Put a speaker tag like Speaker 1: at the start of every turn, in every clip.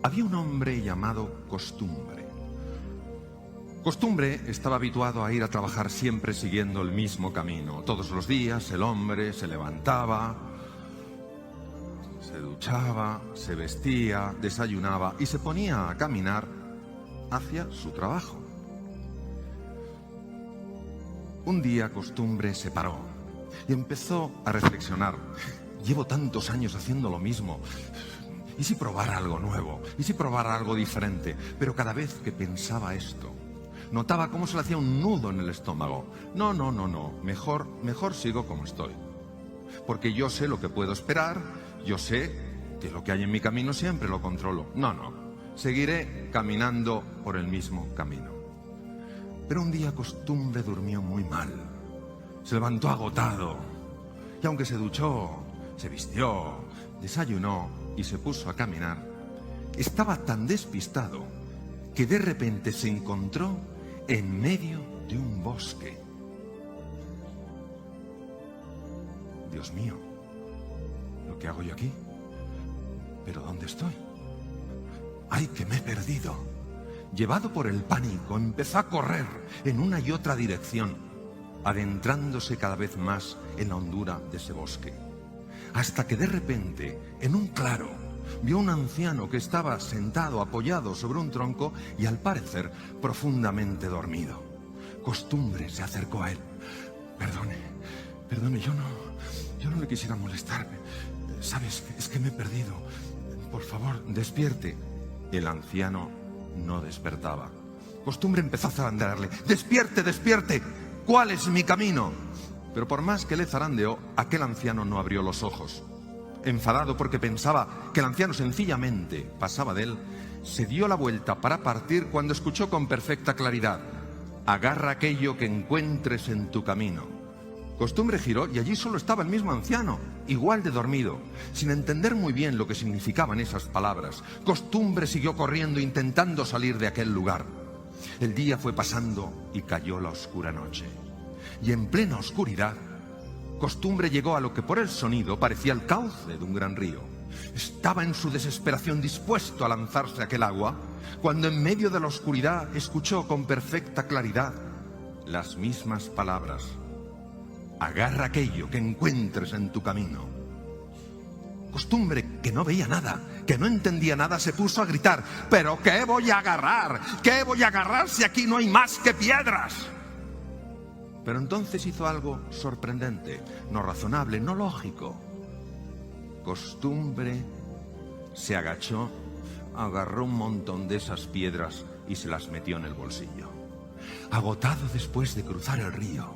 Speaker 1: había un hombre llamado Costumbre. Costumbre estaba habituado a ir a trabajar siempre siguiendo el mismo camino. Todos los días el hombre se levantaba, se duchaba, se vestía, desayunaba y se ponía a caminar hacia su trabajo. Un día Costumbre se paró y empezó a reflexionar. Llevo tantos años haciendo lo mismo. ¿Y si probara algo nuevo? ¿Y si probara algo diferente? Pero cada vez que pensaba esto, notaba cómo se le hacía un nudo en el estómago. No. Mejor sigo como estoy. Porque yo sé lo que puedo esperar, yo sé que lo que hay en mi camino siempre lo controlo. No. Seguiré caminando por el mismo camino. Pero un día Costumbre durmió muy mal. Se levantó agotado. Y aunque se duchó, se vistió, desayunó y se puso a caminar, estaba tan despistado que de repente se encontró en medio de un bosque. Dios mío, ¿lo que hago yo aquí? ¿Pero dónde estoy? ¡Ay, que me he perdido! Llevado por el pánico, empezó a correr en una y otra dirección, adentrándose cada vez más en la hondura de ese bosque. Hasta que de repente, en un claro, vio un anciano que estaba sentado apoyado sobre un tronco y al parecer profundamente dormido. Costumbre se acercó a él. Perdone, yo no le quisiera molestar. ¿Sabes? Es que me he perdido. Por favor, despierte. El anciano no despertaba. Costumbre empezó a zarandearle. ¡Despierte! ¿Cuál es mi camino? Pero por más que le zarandeó, aquel anciano no abrió los ojos. Enfadado porque pensaba que el anciano sencillamente pasaba de él, se dio la vuelta para partir cuando escuchó con perfecta claridad: agarra aquello que encuentres en tu camino. Costumbre giró y allí solo estaba el mismo anciano, igual de dormido, sin entender muy bien lo que significaban esas palabras. Costumbre siguió corriendo intentando salir de aquel lugar. El día fue pasando y cayó la oscura noche. Y en plena oscuridad, Costumbre llegó a lo que por el sonido parecía el cauce de un gran río. Estaba en su desesperación dispuesto a lanzarse a aquel agua, cuando en medio de la oscuridad escuchó con perfecta claridad las mismas palabras: agarra aquello que encuentres en tu camino. Costumbre, que no veía nada, que no entendía nada, se puso a gritar: ¿pero qué voy a agarrar? ¿Qué voy a agarrar si aquí no hay más que piedras? Pero entonces hizo algo sorprendente, no razonable, no lógico. Costumbre se agachó, agarró un montón de esas piedras y se las metió en el bolsillo. Agotado después de cruzar el río,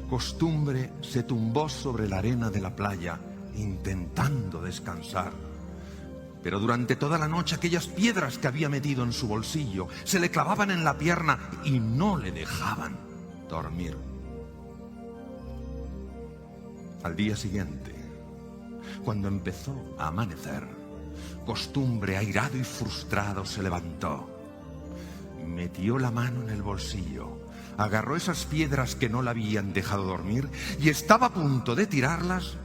Speaker 1: Costumbre se tumbó sobre la arena de la playa, intentando descansar. Pero durante toda la noche aquellas piedras que había metido en su bolsillo se le clavaban en la pierna y no le dejaban dormir. Al día siguiente, cuando empezó a amanecer, Costumbre, airado y frustrado, se levantó. Metió la mano en el bolsillo, agarró esas piedras que no la habían dejado dormir y estaba a punto de tirarlas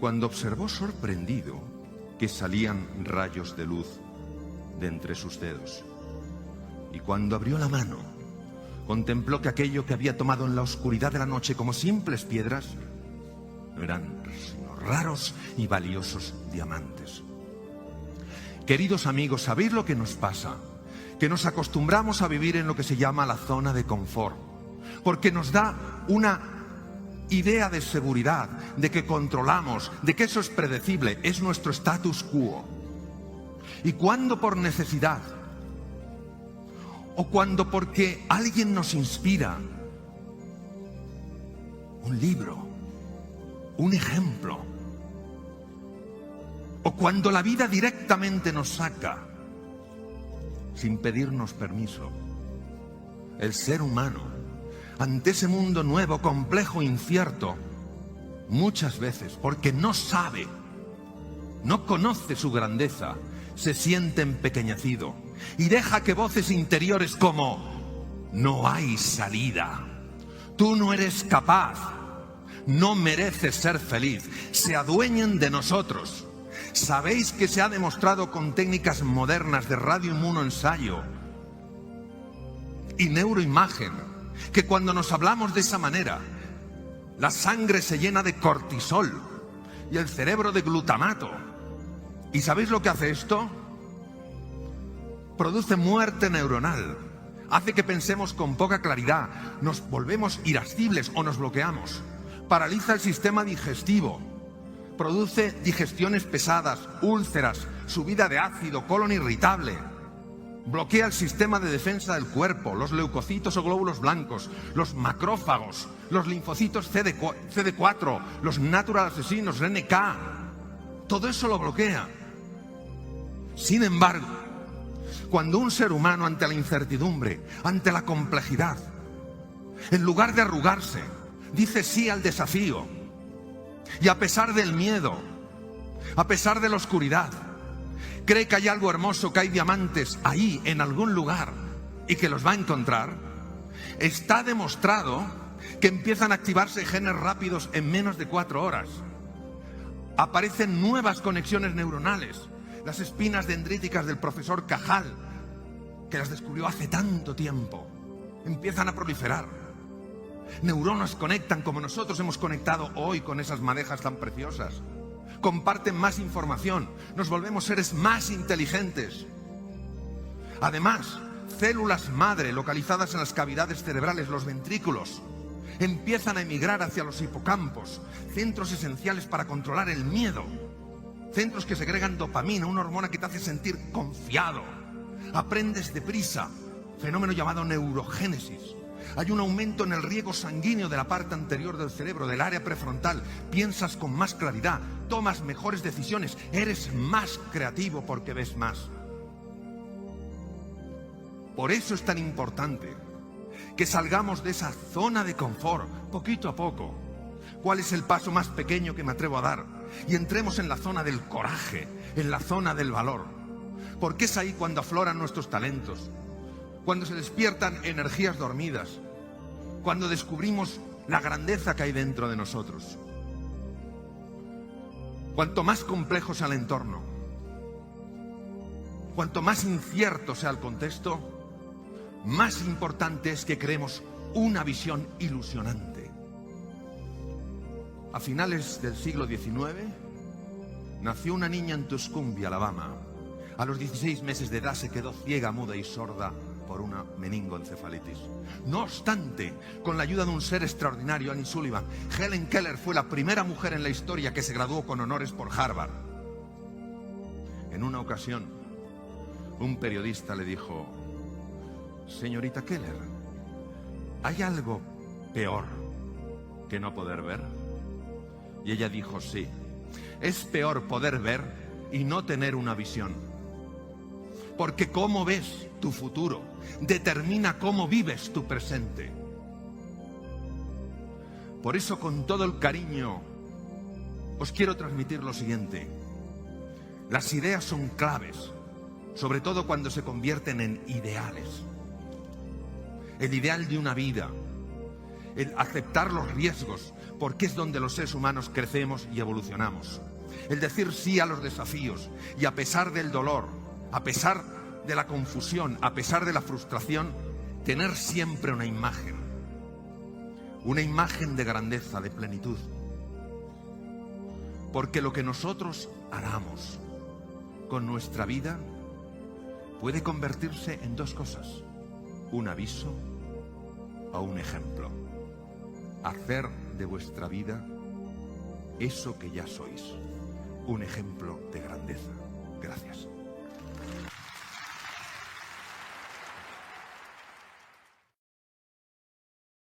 Speaker 1: cuando observó sorprendido que salían rayos de luz de entre sus dedos. Y cuando abrió la mano, contempló que aquello que había tomado en la oscuridad de la noche como simples piedras no eran sino raros y valiosos diamantes. Queridos amigos, ¿sabéis lo que nos pasa? Que nos acostumbramos a vivir en lo que se llama la zona de confort, porque nos da una idea de seguridad, de que controlamos, de que eso es predecible, es nuestro status quo. Y cuando por necesidad, o cuando porque alguien nos inspira, un libro, un ejemplo, o cuando la vida directamente nos saca, sin pedirnos permiso, el ser humano, ante ese mundo nuevo, complejo, incierto, muchas veces, porque no sabe, no conoce su grandeza, se siente empequeñecido y deja que voces interiores como: no hay salida, tú no eres capaz, no mereces ser feliz, se adueñen de nosotros, ¿Sabéis que se ha demostrado con técnicas modernas de radioinmunoensayo y neuroimagen que cuando nos hablamos de esa manera, la sangre se llena de cortisol y el cerebro de glutamato? ¿Y sabéis lo que hace esto? Produce muerte neuronal, hace que pensemos con poca claridad, nos volvemos irascibles o nos bloqueamos, paraliza el sistema digestivo, produce digestiones pesadas, úlceras, subida de ácido, colon irritable, bloquea el sistema de defensa del cuerpo, los leucocitos o glóbulos blancos, los macrófagos, los linfocitos CD4, los natural asesinos, RNK, todo eso lo bloquea. Sin embargo, cuando un ser humano ante la incertidumbre, ante la complejidad, en lugar de arrugarse, dice sí al desafío, y a pesar del miedo, a pesar de la oscuridad, cree que hay algo hermoso, que hay diamantes ahí en algún lugar y que los va a encontrar, está demostrado que empiezan a activarse genes rápidos en menos de 4 horas. Aparecen nuevas conexiones neuronales, las espinas dendríticas del profesor Cajal, que las descubrió hace tanto tiempo, empiezan a proliferar. Neuronas conectan como nosotros hemos conectado hoy con esas madejas tan preciosas. Comparten más información, nos volvemos seres más inteligentes. Además, células madre localizadas en las cavidades cerebrales, los ventrículos, empiezan a emigrar hacia los hipocampos, centros esenciales para controlar el miedo, centros que segregan dopamina, una hormona que te hace sentir confiado. Aprendes deprisa, fenómeno llamado neurogénesis. Hay un aumento en el riego sanguíneo de la parte anterior del cerebro, del área prefrontal. Piensas con más claridad, tomas mejores decisiones, eres más creativo porque ves más. Por eso es tan importante que salgamos de esa zona de confort, poquito a poco. ¿Cuál es el paso más pequeño que me atrevo a dar? Y entremos en la zona del coraje, en la zona del valor. Porque es ahí cuando afloran nuestros talentos, cuando se despiertan energías dormidas, cuando descubrimos la grandeza que hay dentro de nosotros. Cuanto más complejo sea el entorno, cuanto más incierto sea el contexto, más importante es que creemos una visión ilusionante. A finales del siglo XIX, nació una niña en Tuscumbia, Alabama. A los 16 meses de edad se quedó ciega, muda y sorda por una meningoencefalitis. No obstante, con la ayuda de un ser extraordinario, Annie Sullivan, Helen Keller fue la primera mujer en la historia que se graduó con honores por Harvard. En una ocasión, un periodista le dijo: señorita Keller, ¿hay algo peor que no poder ver? Y ella dijo: sí, es peor poder ver y no tener una visión. Porque cómo ves tu futuro determina cómo vives tu presente. Por eso, con todo el cariño, os quiero transmitir lo siguiente. Las ideas son claves, sobre todo cuando se convierten en ideales. El ideal de una vida, el aceptar los riesgos, porque es donde los seres humanos crecemos y evolucionamos. El decir sí a los desafíos y a pesar del dolor, a pesar de la confusión, a pesar de la frustración, tener siempre una imagen de grandeza, de plenitud. Porque lo que nosotros hagamos con nuestra vida puede convertirse en 2 cosas: un aviso o un ejemplo. Hacer de vuestra vida eso que ya sois, un ejemplo de grandeza. Gracias.